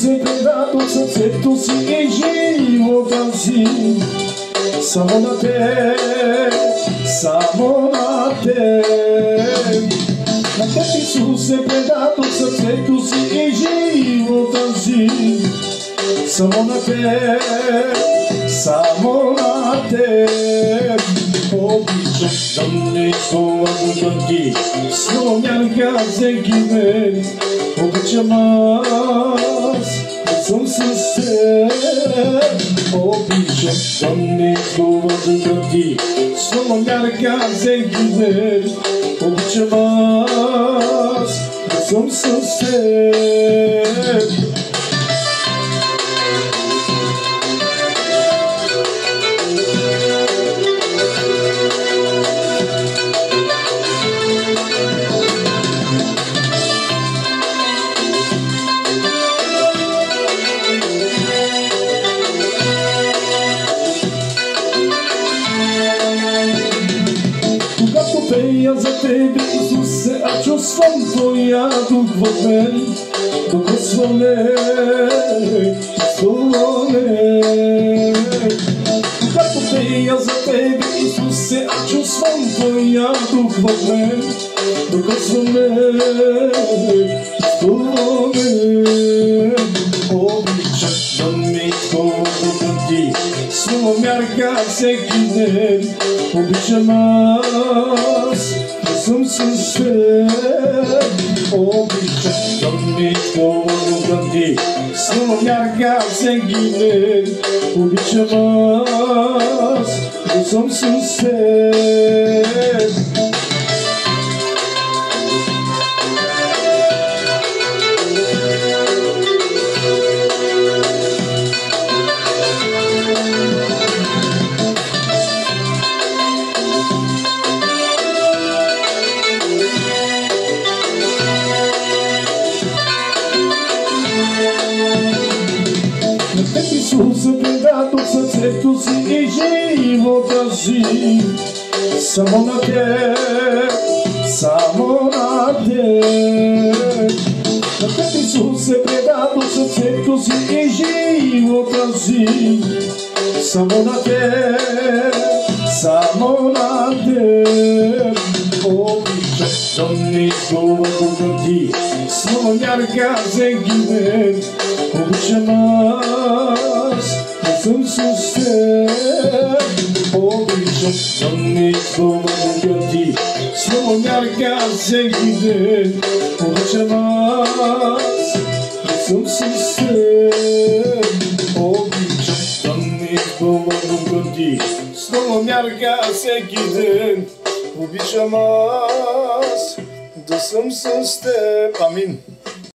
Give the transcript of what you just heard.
се предат от сърцето си и живота си. Само на теб, само на теб. На теб, Исус, се предат от сърцето си и живота си. Само на теб, само на теб. Обичам да не използвам ти, слоняка всеки ден. Обичам аз, да съм с теб. Обичам да не използвам ти, слоняка всеки ден. Обичам аз, да съм с теб. Пея за Тебе, Исусе, а чувствам Твоя дух в мен. Докосване, чувстване. Когато пея за Тебе, Исусе, а чувствам Твоя дух в мен. Докосване, чувстване. Обичам да ме използвам Ти, сломярка всеки ден. Обичам аз, да съм с теб. Обичам да ме използвам Ти, сломярка всеки ден. Обичам аз, да съм с теб. Исус се предат от сърцето си и живота си. Само на теб, само на теб. На теб Исус се предат от сърцето си и живота си. Само на теб, само на теб. Обичам да не използвам Ти, слонярка всеки ден. Обичам аз, да съм с теб. Обичам да не използвам Ти, слонярка всеки ден. Обичам аз, да съм с теб. Обичам да не използвам Ти, слонярка всеки ден. Обичам аз, да съм с теб. Амин.